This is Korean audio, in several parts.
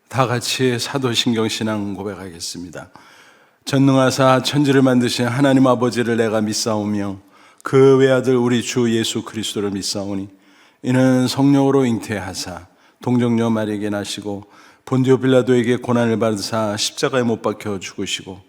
다 같이 사도신경 신앙 고백하겠습니다. 전능하사 천지를 만드신 하나님 아버지를 내가 믿사오며 그 외아들 우리 주 예수 그리스도를 믿사오니 이는 성령으로 잉태하사 동정녀 마리에게 나시고 본디오 빌라도에게 고난을 받으사 십자가에 못 박혀 죽으시고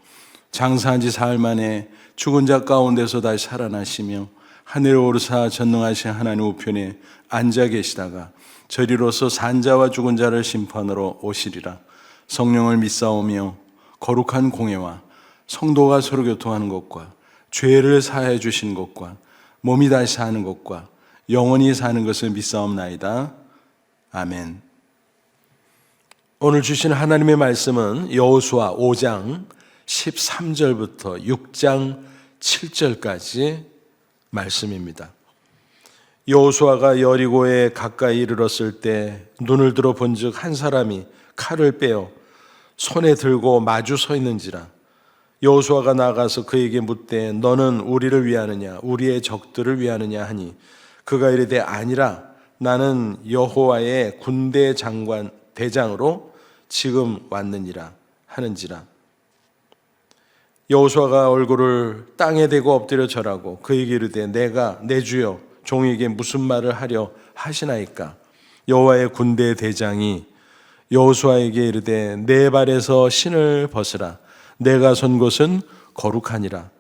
장사한 지 사흘 만에 죽은 자 가운데서 다시 살아나시며 하늘에 오르사 전능하신 하나님 우편에 앉아 계시다가 저리로서 산자와 죽은 자를 심판으로 오시리라. 성령을 믿사오며 거룩한 공예와 성도가 서로 교통하는 것과 죄를 사하여 주신 것과 몸이 다시 사는 것과 영원히 사는 것을 믿사옵나이다. 아멘. 오늘 주신 하나님의 말씀은 여호수아 5장 13절부터 6장 7절까지 말씀입니다. 여호수아가 여리고에 가까이 이르렀을 때 눈을 들어 본즉 한 사람이 칼을 빼어 손에 들고 마주 서 있는지라. 여호수아가 나가서 그에게 묻되 너는 우리를 위하느냐 우리의 적들을 위하느냐 하니 그가 이르되 아니라 나는 여호와의 군대 장관 대장으로 지금 왔느니라 하는지라. 여호수아가 얼굴을 땅에 대고 엎드려 절하고 그에게 이르되 내가 내 주여 종에게 무슨 말을 하려 하시나이까. 여호와의 군대 대장이 여호수아에게 이르되 내 발에서 신을 벗으라. 내가 선 곳은 거룩하니라.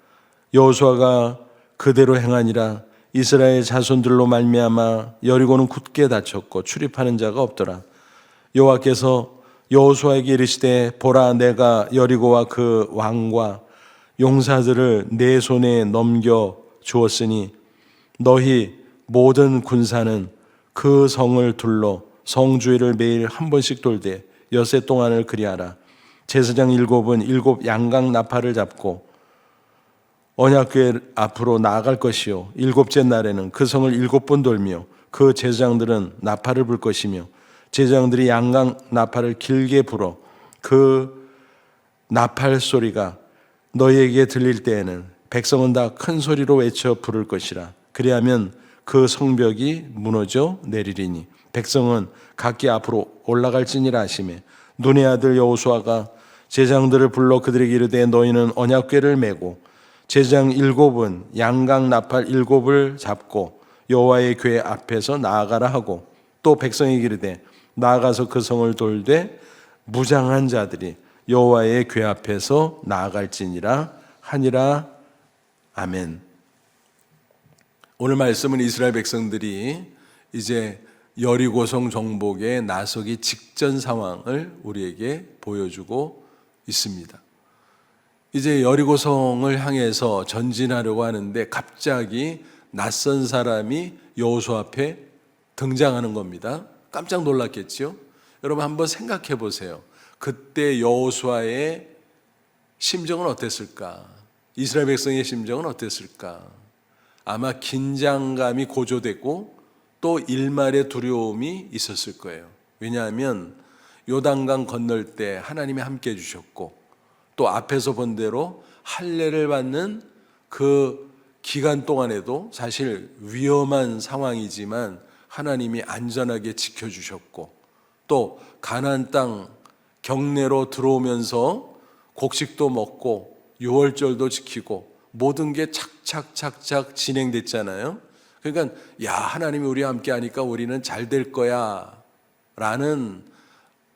여호수아가 그대로 행하니라. 이스라엘 자손들로 말미암아 여리고는 굳게 닫혔고 출입하는 자가 없더라. 여호와께서 여호수아에게 이르시되 보라 내가 여리고와 그 왕과 용사들을 내 손에 넘겨 주었으니 너희 모든 군사는 그 성을 둘러 성주회를 매일 한 번씩 돌되 엿새 동안을 그리하라. 제사장 일곱은 일곱 양각 나팔을 잡고 언약궤 앞으로 나아갈 것이요 일곱째 날에는 그 성을 일곱 번 돌며 그 제사장들은 나팔을 불 것이며 제사장들이 양각 나팔을 길게 불어 그 나팔 소리가 너희에게 들릴 때에는 백성은 다 큰 소리로 외쳐 부를 것이라. 그리하면 그 성벽이 무너져 내리리니 백성은 각기 앞으로 올라갈지니라 하시매 눈의 아들 여호수아가 제사장들을 불러 그들에게 이르되 너희는 언약궤를 메고 제사장 일곱은 양각 나팔 일곱을 잡고 여호와의 궤 앞에서 나아가라 하고 또 백성에게 이르되 나아가서 그 성을 돌되 무장한 자들이 여호와의 궤 앞에서 나아갈지니라 하니라. 아멘. 오늘 말씀은 이스라엘 백성들이 이제 여리고성 정복에 나서기 직전 상황을 우리에게 보여주고 있습니다. 이제 여리고성을 향해서 전진하려고 하는데 갑자기 낯선 사람이 여호수아 앞에 등장하는 겁니다. 깜짝 놀랐겠죠? 여러분 한번 생각해 보세요. 그때 여호수아의 심정은 어땠을까? 이스라엘 백성의 심정은 어땠을까? 아마 긴장감이 고조되고 또 일말의 두려움이 있었을 거예요. 왜냐하면 요단강 건널 때 하나님이 함께 해주셨고 또 앞에서 본 대로 할례를 받는 그 기간 동안에도 사실 위험한 상황이지만 하나님이 안전하게 지켜주셨고 또 가나안 땅 경내로 들어오면서 곡식도 먹고 유월절도 지키고 모든 게 착착착착 진행됐잖아요. 그러니까 야 하나님이 우리와 함께 하니까 우리는 잘 될 거야 라는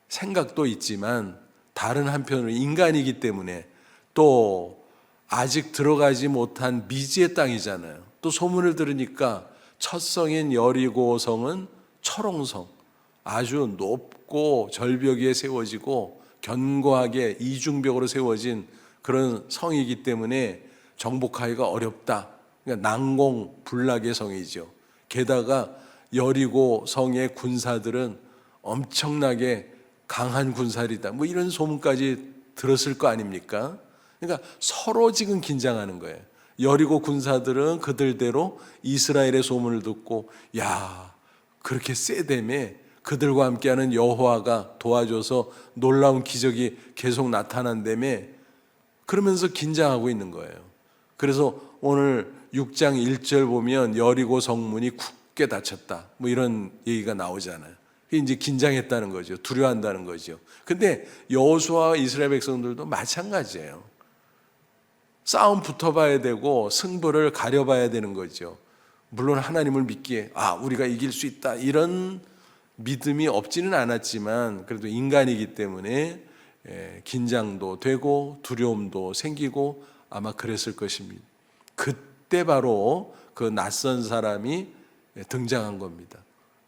생각도 있지만 다른 한편으로 인간이기 때문에 또 아직 들어가지 못한 미지의 땅이잖아요. 또 소문을 들으니까 첫 성인 여리고성은 철옹성, 아주 높고 절벽 위에 세워지고 견고하게 이중벽으로 세워진 그런 성이기 때문에 정복하기가 어렵다. 그러니까 난공불락의 성이죠. 게다가 여리고 성의 군사들은 엄청나게 강한 군사들이다. 뭐 이런 소문까지 들었을 거 아닙니까? 그러니까 서로 지금 긴장하는 거예요. 여리고 군사들은 그들대로 이스라엘의 소문을 듣고 야 그렇게 세다며 그들과 함께하는 여호와가 도와줘서 놀라운 기적이 계속 나타난다며 그러면서 긴장하고 있는 거예요. 그래서 오늘 6장 1절 보면 여리고 성문이 굳게 닫혔다 뭐 이런 얘기가 나오잖아요. 이제 긴장했다는 거죠. 두려워한다는 거죠. 근데 여호수아와 이스라엘 백성들도 마찬가지예요. 싸움 붙어봐야 되고 승부를 가려봐야 되는 거죠. 물론 하나님을 믿기에 우리가 이길 수 있다 이런 믿음이 없지는 않았지만 그래도 인간이기 때문에 긴장도 되고 두려움도 생기고 아마 그랬을 것입니다. 그때 바로 그 낯선 사람이 등장한 겁니다.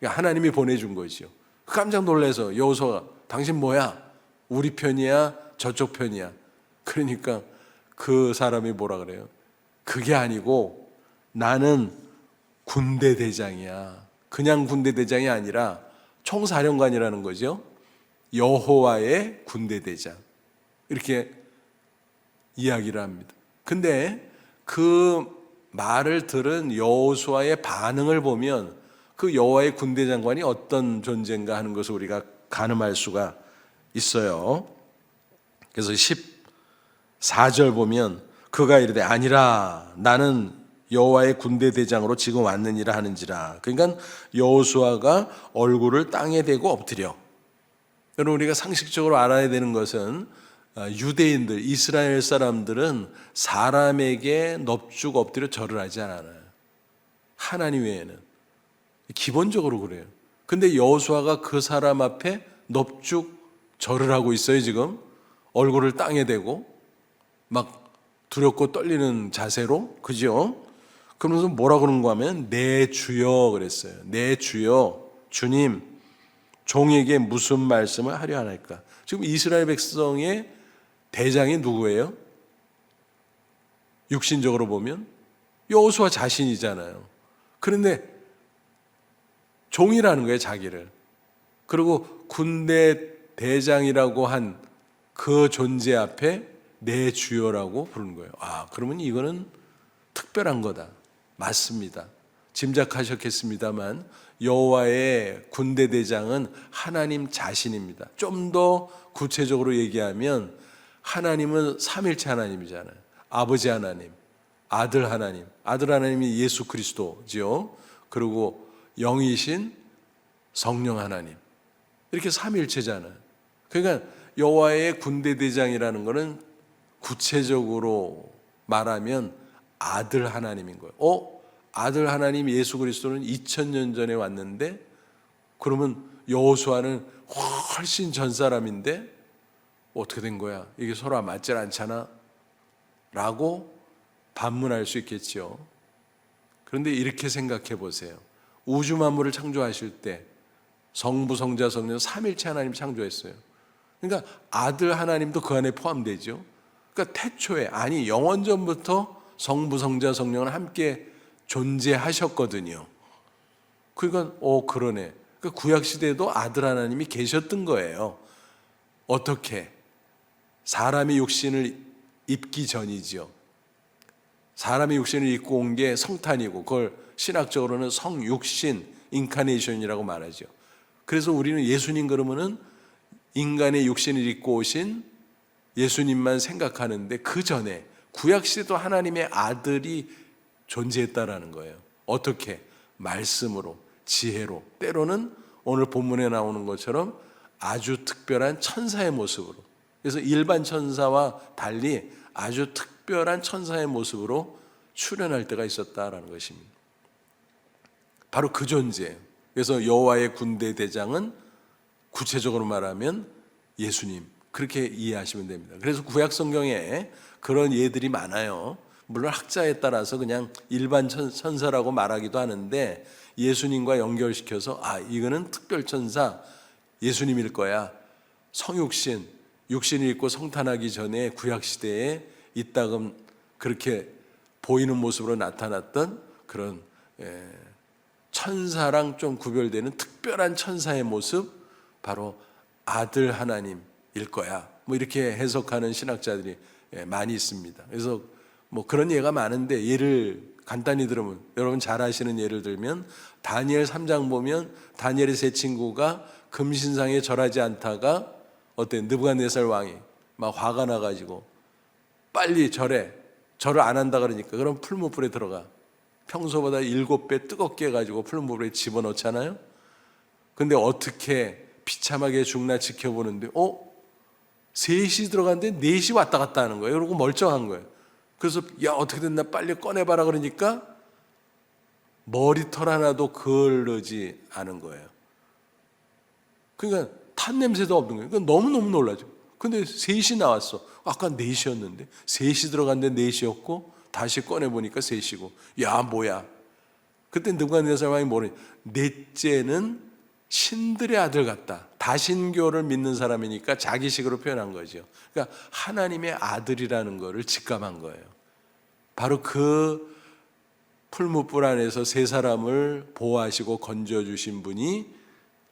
하나님이 보내준 거죠. 깜짝 놀라서 여호수아가 당신 뭐야? 우리 편이야? 저쪽 편이야? 그러니까 그 사람이 뭐라 그래요? 그게 아니고 나는 군대 대장이야. 그냥 군대 대장이 아니라 총사령관이라는 거죠. 여호와의 군대 대장. 이렇게 이야기를 합니다. 근데 그 말을 들은 여호수아의 반응을 보면 그 여호와의 군대 장관이 어떤 존재인가 하는 것을 우리가 가늠할 수가 있어요. 그래서 14절 보면 그가 이르되 아니라 나는 여호와의 군대 대장으로 지금 왔느니라 하는지라. 그러니까 여호수아가 얼굴을 땅에 대고 엎드려. 여러분 우리가 상식적으로 알아야 되는 것은 유대인들, 이스라엘 사람들은 사람에게 넙죽 엎드려 절을 하지 않아요. 하나님 외에는. 기본적으로 그래요. 근데 여호수아가 그 사람 앞에 넙죽 절을 하고 있어요. 지금 얼굴을 땅에 대고 막 두렵고 떨리는 자세로, 그죠? 그러면서 뭐라 그런가 하면 내 주여 그랬어요. 내 주여, 주님, 종에게 무슨 말씀을 하려 하나이까? 지금 이스라엘 백성의 대장이 누구예요? 육신적으로 보면 여호수아 자신이잖아요. 그런데 종이라는 거예요, 자기를. 그리고 군대 대장이라고 한 그 존재 앞에 내 주여라고 부르는 거예요. 그러면 이거는 특별한 거다. 맞습니다. 짐작하셨겠습니다만 여호와의 군대 대장은 하나님 자신입니다. 좀 더 구체적으로 얘기하면 하나님은 삼일체 하나님이잖아요. 아버지 하나님, 아들 하나님, 아들 하나님이 예수 그리스도지요. 그리고 영이신 성령 하나님, 이렇게 삼일체잖아요. 그러니까 여호와의 군대 대장이라는 것은 구체적으로 말하면 아들 하나님인 거예요. 아들 하나님 예수 그리스도는 2000년 전에 왔는데 그러면 여호수아는 훨씬 전 사람인데 어떻게 된 거야? 이게 서로 맞질 않잖아? 라고 반문할 수 있겠죠. 그런데 이렇게 생각해 보세요. 우주 만물을 창조하실 때 성부, 성자, 성령 삼일체 하나님 창조했어요. 그러니까 아들 하나님도 그 안에 포함되죠. 그러니까 태초에, 영원전부터 성부, 성자, 성령은 함께 존재하셨거든요. 그러니까 그러네. 그러니까 구약 시대에도 아들 하나님이 계셨던 거예요. 어떻게? 사람의 육신을 입기 전이죠. 사람의 육신을 입고 온 게 성탄이고 그걸 신학적으로는 성육신, 인카네이션이라고 말하죠. 그래서 우리는 예수님 그러면은 인간의 육신을 입고 오신 예수님만 생각하는데 그 전에 구약시대도 하나님의 아들이 존재했다라는 거예요. 어떻게? 말씀으로, 지혜로, 때로는 오늘 본문에 나오는 것처럼 아주 특별한 천사의 모습으로. 그래서 일반 천사와 달리 아주 특별한 천사의 모습으로 출현할 때가 있었다라는 것입니다. 바로 그 존재예요. 그래서 여호와의 군대 대장은 구체적으로 말하면 예수님, 그렇게 이해하시면 됩니다. 그래서 구약 성경에 그런 예들이 많아요. 물론 학자에 따라서 그냥 일반 천사라고 말하기도 하는데 예수님과 연결시켜서 이거는 특별 천사 예수님일 거야. 성육신, 육신을 입고 성탄하기 전에 구약 시대에 이따금 그렇게 보이는 모습으로 나타났던 그런 천사랑 좀 구별되는 특별한 천사의 모습, 바로 아들 하나님일 거야. 이렇게 해석하는 신학자들이 많이 있습니다. 그래서 그런 예가 많은데 예를 간단히 들으면 여러분 잘 아시는 예를 들면 다니엘 3장 보면 다니엘의 세 친구가 금신상에 절하지 않다가 느부갓네살 왕이 막 화가 나가지고 빨리 절해. 절을 안 한다 그러니까 그럼 풀무불에 들어가. 평소보다 7배 뜨겁게 해가지고 풀무불에 집어넣잖아요. 근데 어떻게 비참하게 죽나 지켜보는데 3시 들어갔는데 4시 왔다 갔다 하는 거예요. 그러고 멀쩡한 거예요. 그래서 야 어떻게 됐나 빨리 꺼내봐라 그러니까 머리털 하나도 그을르지 않은 거예요. 그러니까 탄 냄새도 없는 거예요. 그러니까 너무너무 놀라죠. 근데 3시 나왔어. 아까 4시였는데 3시 들어갔는데 4시였고 다시 꺼내보니까 3시고 야 뭐야. 그때 느부갓네살 왕이 뭐래? 넷째는 신들의 아들 같다. 다신교를 믿는 사람이니까 자기식으로 표현한 거죠. 그러니까 하나님의 아들이라는 거를 직감한 거예요. 바로 그 풀무불 안에서 세 사람을 보호하시고 건져주신 분이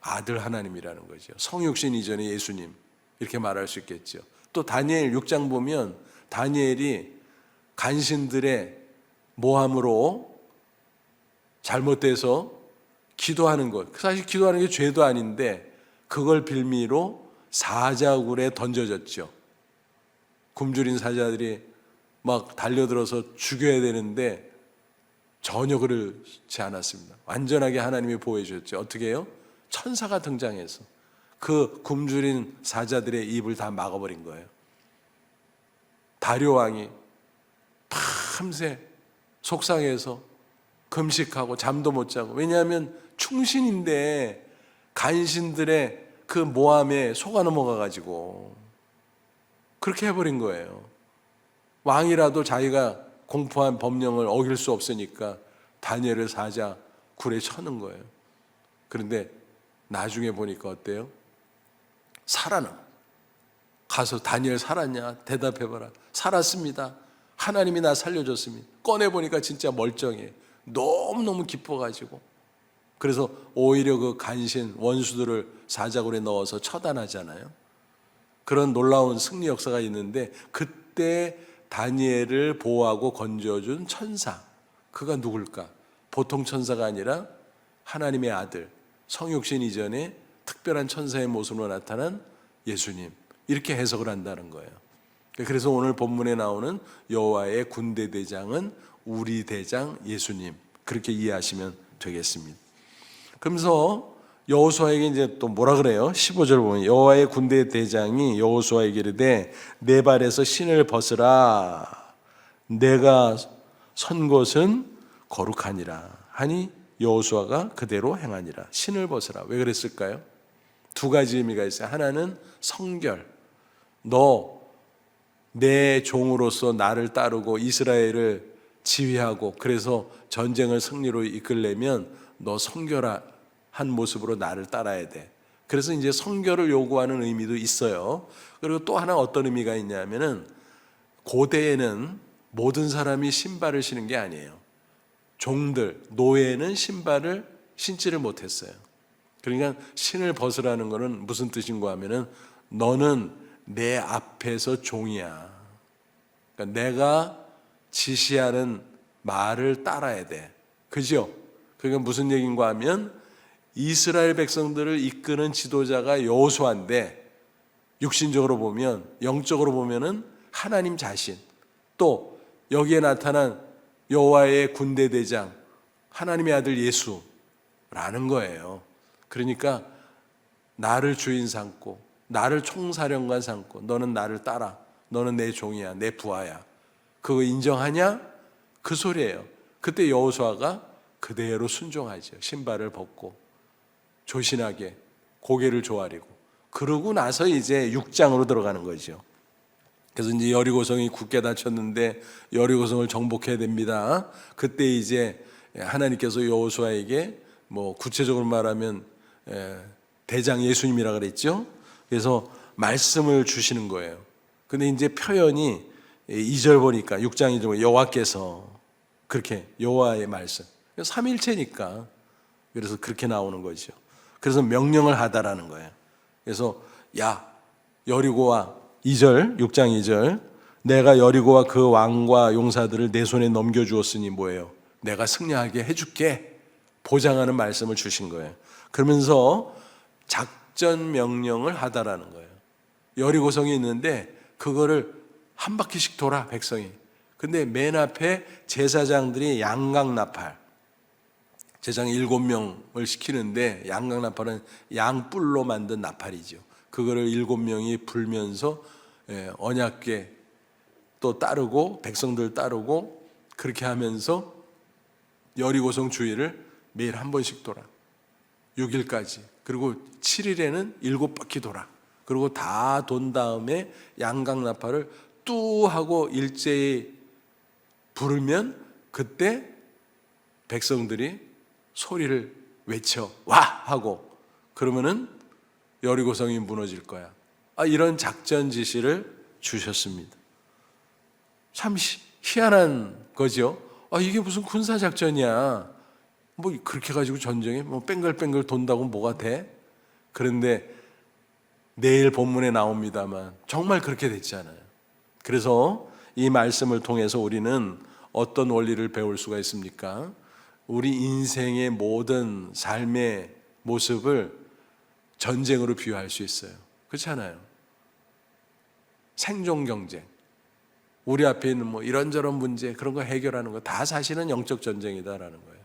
아들 하나님이라는 거죠. 성육신 이전의 예수님 이렇게 말할 수 있겠죠. 또 다니엘 6장 보면 다니엘이 간신들의 모함으로 잘못돼서 기도하는 것, 사실 기도하는 게 죄도 아닌데 그걸 빌미로 사자굴에 던져졌죠. 굶주린 사자들이 막 달려들어서 죽여야 되는데 전혀 그렇지 않았습니다. 완전하게 하나님이 보호해 주셨죠. 어떻게 해요? 천사가 등장해서 그 굶주린 사자들의 입을 다 막아버린 거예요. 다리오 왕이 밤새 속상해서 금식하고 잠도 못 자고, 왜냐하면 충신인데 간신들의 그 모함에 속아 넘어가가지고 그렇게 해버린 거예요. 왕이라도 자기가 공포한 법령을 어길 수 없으니까 다니엘을 사자 굴에 쳐는 거예요. 그런데 나중에 보니까 어때요? 살아나. 가서 다니엘 살았냐? 대답해봐라. 살았습니다. 하나님이 나 살려줬습니다. 꺼내보니까 진짜 멀쩡해. 너무너무 기뻐가지고. 그래서 오히려 그 간신 원수들을 사자굴에 넣어서 처단하잖아요. 그런 놀라운 승리 역사가 있는데 그때 다니엘을 보호하고 건져준 천사, 그가 누굴까? 보통 천사가 아니라 하나님의 아들, 성육신 이전에 특별한 천사의 모습으로 나타난 예수님, 이렇게 해석을 한다는 거예요. 그래서 오늘 본문에 나오는 여호와의 군대 대장은 우리 대장 예수님, 그렇게 이해하시면 되겠습니다. 그러면서 여호수아에게 이제 또 뭐라 그래요? 15절 보면 여호와의 군대 대장이 여호수아에게 이르되 내 발에서 신을 벗으라. 내가 선 곳은 거룩하니라 하니 여호수아가 그대로 행하니라. 신을 벗으라. 왜 그랬을까요? 두 가지 의미가 있어요. 하나는 성결. 너 내 종으로서 나를 따르고 이스라엘을 지휘하고 그래서 전쟁을 승리로 이끌려면 너 성결한 모습으로 나를 따라야 돼. 그래서 이제 성결을 요구하는 의미도 있어요. 그리고 또 하나 어떤 의미가 있냐면은 고대에는 모든 사람이 신발을 신은 게 아니에요. 종들, 노예는 신발을 신지를 못했어요. 그러니까 신을 벗으라는 것은 무슨 뜻인가 하면은 너는 내 앞에서 종이야. 그러니까 내가 지시하는 말을 따라야 돼. 그죠? 그러니까 무슨 얘기인가 하면 이스라엘 백성들을 이끄는 지도자가 여호수아인데 육신적으로 보면, 영적으로 보면은 하나님 자신, 또 여기에 나타난 여호와의 군대 대장 하나님의 아들 예수라는 거예요. 그러니까 나를 주인 삼고 나를 총사령관 삼고 너는 나를 따라, 너는 내 종이야, 내 부하야, 그거 인정하냐? 그 소리예요. 그때 여호수아가 그대로 순종하죠. 신발을 벗고 조신하게 고개를 조아리고, 그러고 나서 이제 6장으로 들어가는 거죠. 그래서 이제 여리고성이 굳게 닫혔는데 여리고성을 정복해야 됩니다. 그때 이제 하나님께서 여호수아에게 뭐 구체적으로 말하면 대장 예수님이라 그랬죠. 그래서 말씀을 주시는 거예요. 근데 이제 표현이 2절 보니까 6장 2절 여호와께서, 그렇게 여호와의 말씀, 삼일체니까 그래서 그렇게 나오는 거죠. 그래서 명령을 하다라는 거예요. 그래서 야 여리고와 2절 6장 2절 내가 여리고와 그 왕과 용사들을 내 손에 넘겨주었으니 뭐예요? 내가 승리하게 해줄게, 보장하는 말씀을 주신 거예요. 그러면서 작전 명령을 하다라는 거예요. 여리고성이 있는데 그거를 한 바퀴씩 돌아 백성이. 근데 맨 앞에 제사장들이 양각 나팔, 제장 7명을 시키는데 양강나팔은 양뿔로 만든 나팔이죠. 그거를 7명이 불면서 언약궤 또 따르고 백성들 따르고 그렇게 하면서 여리고성 주위를 매일 한 번씩 돌아. 6일까지. 그리고 7일에는 7바퀴 돌아. 그리고 다 돈 다음에 양강나팔을 뚜 하고 일제히 부르면 그때 백성들이 소리를 외쳐 와 하고 그러면은 여리고성이 무너질 거야. 이런 작전 지시를 주셨습니다. 참 희한한 거죠. 이게 무슨 군사 작전이야. 뭐 그렇게 가지고 전쟁에 뭐 뺑글뺑글 돈다고 뭐가 돼? 그런데 내일 본문에 나옵니다만 정말 그렇게 됐잖아요. 그래서 이 말씀을 통해서 우리는 어떤 원리를 배울 수가 있습니까? 우리 인생의 모든 삶의 모습을 전쟁으로 비유할 수 있어요. 그렇잖아요. 생존 경쟁. 우리 앞에 있는 뭐 이런저런 문제 그런 거 해결하는 거 다 사실은 영적 전쟁이다라는 거예요.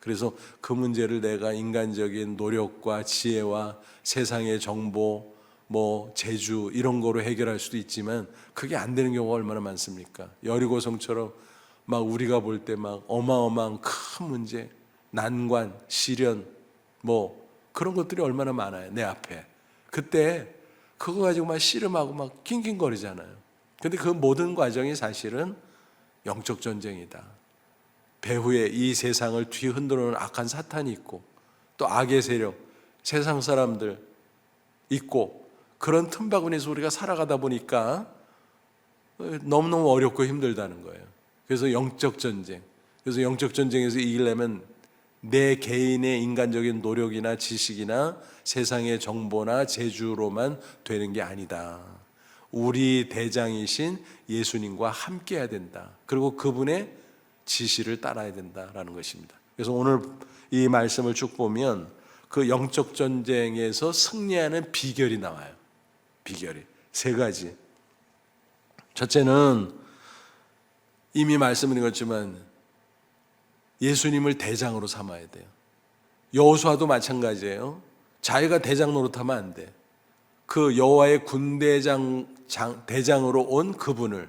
그래서 그 문제를 내가 인간적인 노력과 지혜와 세상의 정보, 뭐 재주 이런 거로 해결할 수도 있지만 그게 안 되는 경우가 얼마나 많습니까? 여리고성처럼 막 우리가 볼 때 막 어마어마한 큰 문제, 난관, 시련 뭐 그런 것들이 얼마나 많아요. 내 앞에. 그때 그거 가지고 막 씨름하고 막 낑낑거리잖아요. 근데 그 모든 과정이 사실은 영적 전쟁이다. 배후에 이 세상을 뒤흔들어 놓은 악한 사탄이 있고 또 악의 세력, 세상 사람들 있고 그런 틈바구니에서 우리가 살아가다 보니까 너무너무 어렵고 힘들다는 거예요. 그래서 영적 전쟁. 그래서 영적 전쟁에서 이기려면 내 개인의 인간적인 노력이나 지식이나 세상의 정보나 재주로만 되는 게 아니다. 우리 대장이신 예수님과 함께 해야 된다. 그리고 그분의 지시를 따라야 된다라는 것입니다. 그래서 오늘 이 말씀을 쭉 보면 그 영적 전쟁에서 승리하는 비결이 나와요. 비결이 세 가지. 첫째는 이미 말씀드린 것지만 예수님을 대장으로 삼아야 돼요. 여호수아도 마찬가지예요. 자기가 대장 노릇하면 안 돼. 그 여호와의 대장으로 온 그분을,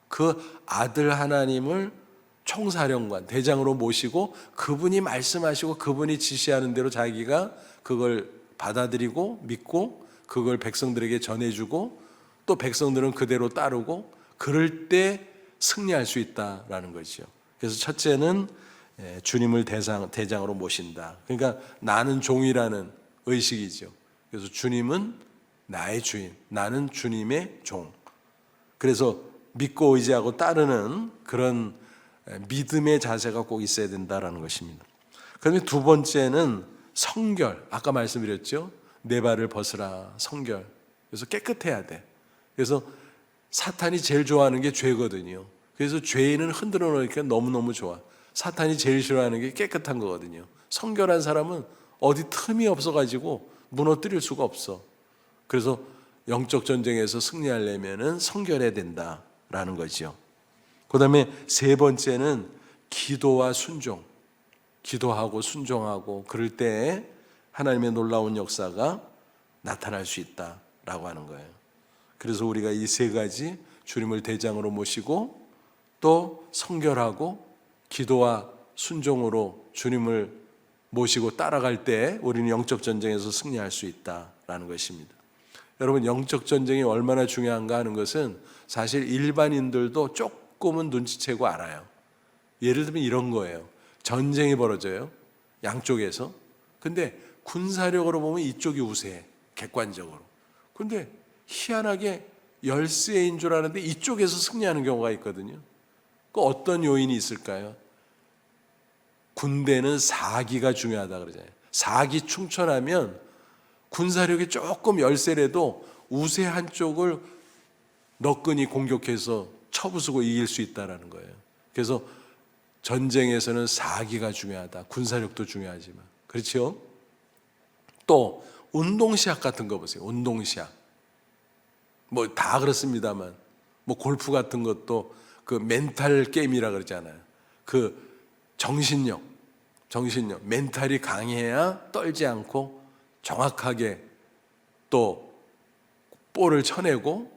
그 아들 하나님을 총사령관, 대장으로 모시고 그분이 말씀하시고 그분이 지시하는 대로 자기가 그걸 받아들이고 믿고 그걸 백성들에게 전해주고 또 백성들은 그대로 따르고 그럴 때 승리할 수 있다라는 거죠. 그래서 첫째는 주님을 대장으로 모신다. 그러니까 나는 종이라는 의식이죠. 그래서 주님은 나의 주인, 나는 주님의 종. 그래서 믿고 의지하고 따르는 그런 믿음의 자세가 꼭 있어야 된다라는 것입니다. 그다음에 두 번째는 성결. 아까 말씀드렸죠. 내 발을 벗으라. 성결. 그래서 깨끗해야 돼. 그래서 사탄이 제일 좋아하는 게 죄거든요. 그래서 죄인은 흔들어 놓으니까 너무너무 좋아. 사탄이 제일 싫어하는 게 깨끗한 거거든요. 성결한 사람은 어디 틈이 없어가지고 무너뜨릴 수가 없어. 그래서 영적 전쟁에서 승리하려면 성결해야 된다라는 거죠. 그 다음에 세 번째는 기도와 순종. 기도하고 순종하고 그럴 때 하나님의 놀라운 역사가 나타날 수 있다라고 하는 거예요. 그래서 우리가 이 세 가지 주님을 대장으로 모시고 또 성결하고 기도와 순종으로 주님을 모시고 따라갈 때 우리는 영적 전쟁에서 승리할 수 있다라는 것입니다. 여러분, 영적 전쟁이 얼마나 중요한가 하는 것은 사실 일반인들도 조금은 눈치채고 알아요. 예를 들면 이런 거예요. 전쟁이 벌어져요. 양쪽에서. 근데 군사력으로 보면 이쪽이 우세해. 객관적으로. 근데 희한하게 열세인 줄 아는데 이쪽에서 승리하는 경우가 있거든요. 그 어떤 요인이 있을까요? 군대는 사기가 중요하다 그러잖아요. 사기 충천하면 군사력이 조금 열세라도 우세한 쪽을 너끈히 공격해서 쳐부수고 이길 수 있다는 거예요. 그래서 전쟁에서는 사기가 중요하다. 군사력도 중요하지만. 그렇죠? 또 운동시합 같은 거 보세요. 운동시합. 뭐 다 그렇습니다만 뭐 골프 같은 것도 그 멘탈 게임이라 그러잖아요. 그 정신력. 정신력, 멘탈이 강해야 떨지 않고 정확하게 또 볼을 쳐내고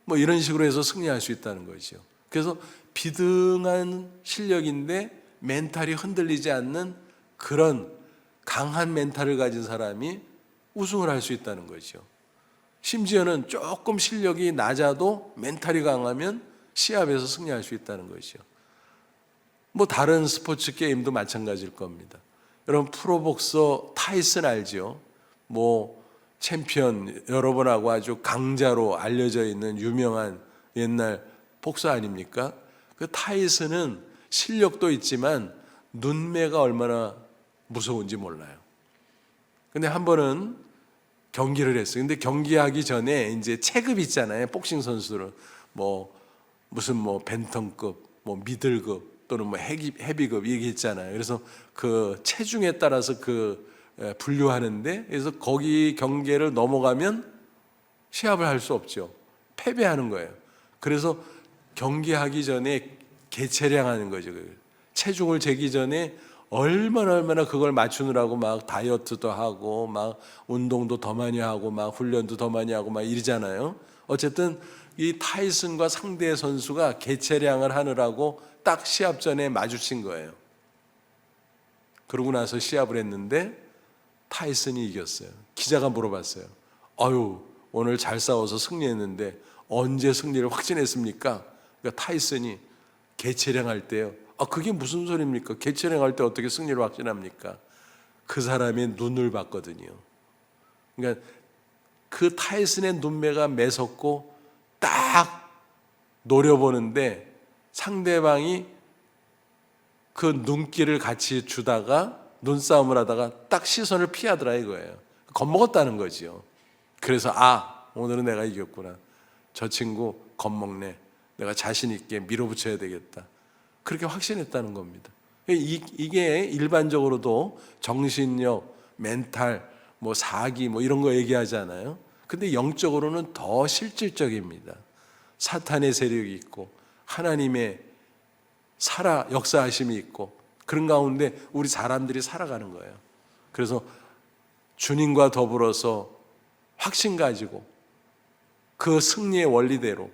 뭐 이런 식으로 해서 승리할 수 있다는 거죠. 그래서 비등한 실력인데 멘탈이 흔들리지 않는 그런 강한 멘탈을 가진 사람이 우승을 할 수 있다는 거죠. 심지어는 조금 실력이 낮아도 멘탈이 강하면 시합에서 승리할 수 있다는 거죠. 뭐 다른 스포츠 게임도 마찬가지일 겁니다. 여러분 프로복서 타이슨 알죠? 뭐 챔피언 여러 번 하고 아주 강자로 알려져 있는 유명한 옛날 복서 아닙니까? 그 타이슨은 실력도 있지만 눈매가 얼마나 무서운지 몰라요. 근데 한 번은 경기를 했어요. 근데 경기하기 전에 이제 체급이 있잖아요. 복싱 선수들은 뭐 무슨 뭐 벤턴급, 뭐 미들급 또는 뭐 헤비급 이게 있잖아요. 그래서 그 체중에 따라서 그 분류하는데, 그래서 거기 경계를 넘어가면 시합을 할 수 없죠. 패배하는 거예요. 그래서 경기하기 전에 개체량하는 거죠. 체중을 재기 전에 얼마나 그걸 맞추느라고 막 다이어트도 하고 막 운동도 더 많이 하고 막 훈련도 더 많이 하고 막 이러잖아요. 어쨌든 이 타이슨과 상대 선수가 개체량을 하느라고 딱 시합 전에 마주친 거예요. 그러고 나서 시합을 했는데 타이슨이 이겼어요. 기자가 물어봤어요. 아유, 오늘 잘 싸워서 승리했는데 언제 승리를 확신했습니까? 그러니까 타이슨이 개체량 할 때요. 아, 그게 무슨 소리입니까? 개체량 할 때 어떻게 승리를 확신합니까? 그 사람의 눈을 봤거든요. 그러니까 그 타이슨의 눈매가 매섭고 딱 노려보는데 상대방이 그 눈길을 같이 주다가 눈싸움을 하다가 딱 시선을 피하더라 이거예요. 겁먹었다는 거지요. 그래서 오늘은 내가 이겼구나. 저 친구 겁먹네. 내가 자신 있게 밀어붙여야 되겠다. 그렇게 확신했다는 겁니다. 이게 일반적으로도 정신력, 멘탈, 뭐 사기 뭐 이런 거 얘기하잖아요. 근데 영적으로는 더 실질적입니다. 사탄의 세력이 있고 하나님의 역사하심이 있고 그런 가운데 우리 사람들이 살아가는 거예요. 그래서 주님과 더불어서 확신 가지고 그 승리의 원리대로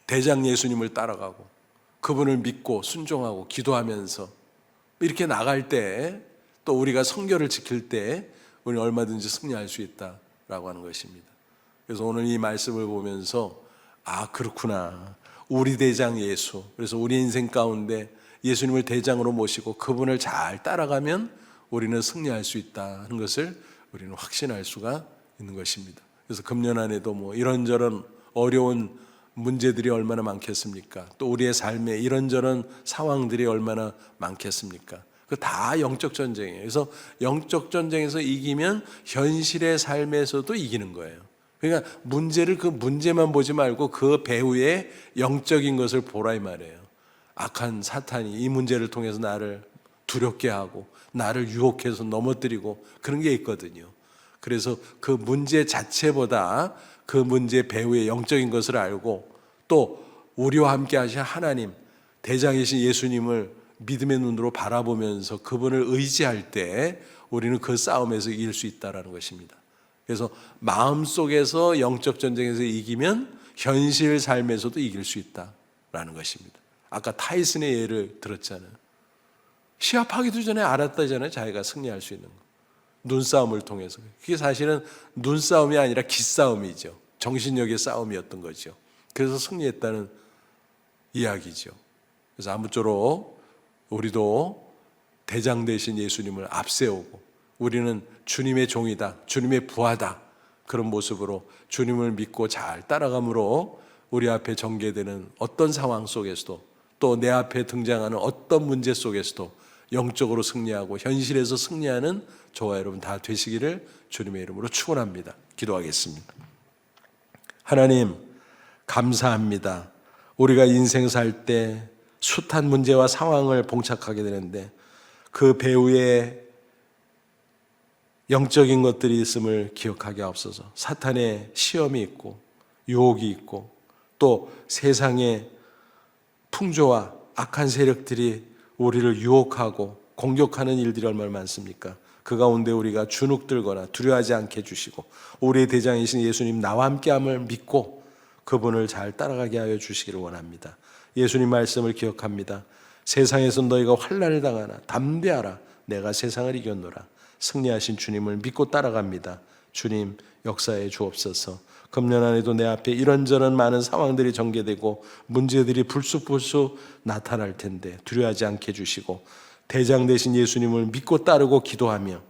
대장 예수님을 따라가고 그분을 믿고 순종하고 기도하면서 이렇게 나갈 때, 또 우리가 성결을 지킬 때 우리는 얼마든지 승리할 수 있다라고 하는 것입니다. 그래서 오늘 이 말씀을 보면서 그렇구나. 우리 대장 예수. 그래서 우리 인생 가운데 예수님을 대장으로 모시고 그분을 잘 따라가면 우리는 승리할 수 있다는 것을 우리는 확신할 수가 있는 것입니다. 그래서 금년 안에도 뭐 이런저런 어려운 문제들이 얼마나 많겠습니까? 또 우리의 삶에 이런저런 상황들이 얼마나 많겠습니까? 그 다 영적 전쟁이에요. 그래서 영적 전쟁에서 이기면 현실의 삶에서도 이기는 거예요. 그러니까 문제를 그 문제만 보지 말고 그 배후에 영적인 것을 보라 이 말이에요. 악한 사탄이 이 문제를 통해서 나를 두렵게 하고 나를 유혹해서 넘어뜨리고 그런 게 있거든요. 그래서 그 문제 자체보다 그 문제 배후의 영적인 것을 알고 또 우리와 함께 하신 하나님, 대장이신 예수님을 믿음의 눈으로 바라보면서 그분을 의지할 때 우리는 그 싸움에서 이길 수 있다는 것입니다. 그래서 마음속에서 영적 전쟁에서 이기면 현실 삶에서도 이길 수 있다라는 것입니다. 아까 타이슨의 예를 들었잖아요. 시합하기도 전에 알았다잖아요. 자기가 승리할 수 있는 거. 눈싸움을 통해서. 그게 사실은 눈싸움이 아니라 기싸움이죠. 정신력의 싸움이었던 거죠. 그래서 승리했다는 이야기죠. 그래서 아무쪼록 우리도 대장 되신 예수님을 앞세우고 우리는 주님의 종이다, 주님의 부하다, 그런 모습으로 주님을 믿고 잘 따라감으로 우리 앞에 전개되는 어떤 상황 속에서도 또 내 앞에 등장하는 어떤 문제 속에서도 영적으로 승리하고 현실에서 승리하는 저와 여러분 다 되시기를 주님의 이름으로 축원합니다. 기도하겠습니다. 하나님, 감사합니다. 우리가 인생 살 때 숱한 문제와 상황을 봉착하게 되는데 그 배후에 영적인 것들이 있음을 기억하게 하옵소서. 사탄의 시험이 있고 유혹이 있고 또 세상의 풍조와 악한 세력들이 우리를 유혹하고 공격하는 일들이 얼마나 많습니까? 그 가운데 우리가 주눅들거나 두려워하지 않게 해주시고 우리의 대장이신 예수님 나와 함께함을 믿고 그분을 잘 따라가게 하여 주시기를 원합니다. 예수님 말씀을 기억합니다. 세상에서 너희가 환난을 당하나 담대하라. 내가 세상을 이겼노라. 승리하신 주님을 믿고 따라갑니다. 주님 역사해 주옵소서. 금년 안에도 내 앞에 이런저런 많은 상황들이 전개되고 문제들이 불쑥불쑥 나타날 텐데 두려워하지 않게 해주시고 대장 되신 예수님을 믿고 따르고 기도하며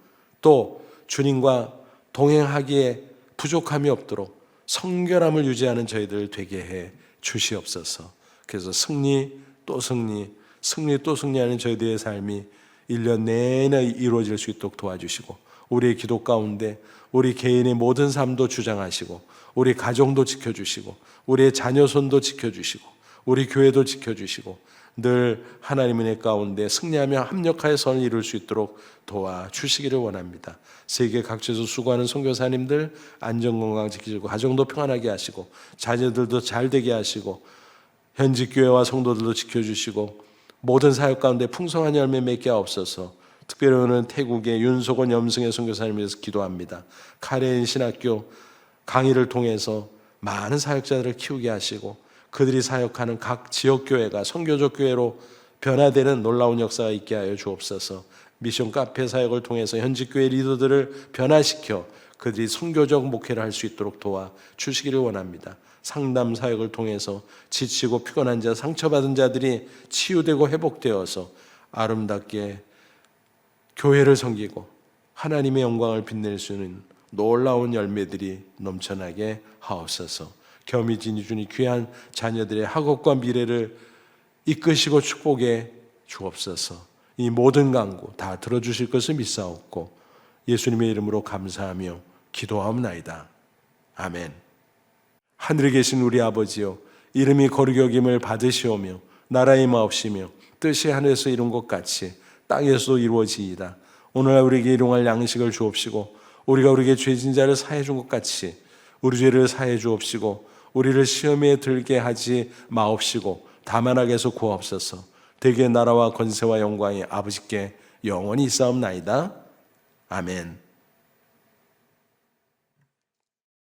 또 주님과 동행하기에 부족함이 없도록 성결함을 유지하는 저희들 되게 해 주시옵소서. 그래서 승리 또 승리, 승리 또 승리하는 저희들의 삶이 1년 내내 이루어질 수 있도록 도와주시고 우리의 기도 가운데 우리 개인의 모든 삶도 주장하시고 우리 가정도 지켜주시고 우리의 자녀손도 지켜주시고 우리 교회도 지켜주시고 늘 하나님의 은혜 가운데 승리하며 합력하여 선을 이룰 수 있도록 도와주시기를 원합니다. 세계 각지에서 수고하는 선교사님들 안전건강 지키시고 가정도 평안하게 하시고 자녀들도 잘 되게 하시고 현직 교회와 성도들도 지켜주시고 모든 사역 가운데 풍성한 열매 맺게 하옵소서. 특별히 오늘 태국의 윤석원 염승의 선교사님을 위해서 기도합니다. 카레인 신학교 강의를 통해서 많은 사역자들을 키우게 하시고 그들이 사역하는 각 지역교회가 선교적 교회로 변화되는 놀라운 역사가 있게 하여 주옵소서. 미션 카페 사역을 통해서 현직 교회 리더들을 변화시켜 그들이 선교적 목회를 할 수 있도록 도와주시기를 원합니다. 상담 사역을 통해서 지치고 피곤한 자, 상처받은 자들이 치유되고 회복되어서 아름답게 교회를 섬기고 하나님의 영광을 빛낼 수 있는 놀라운 열매들이 넘쳐나게 하옵소서. 겸이진이 주니 귀한 자녀들의 학업과 미래를 이끄시고 축복해 주옵소서. 이 모든 간구 다 들어주실 것을 믿사옵고 예수님의 이름으로 감사하며 기도하옵나이다. 아멘. 하늘에 계신 우리 아버지여, 이름이 거룩히 여김을 받으시오며 나라의 마옵시며 뜻이 하늘에서 이룬 것 같이 땅에서도 이루어지이다. 오늘날 우리에게 일용할 양식을 주옵시고 우리가 우리에게 죄진 자를 사해 준 것 같이 우리 죄를 사해 주옵시고 우리를 시험에 들게 하지 마옵시고 다만 악에서 구하옵소서. 대개 나라와 권세와 영광이 아버지께 영원히 있사옵나이다. 아멘.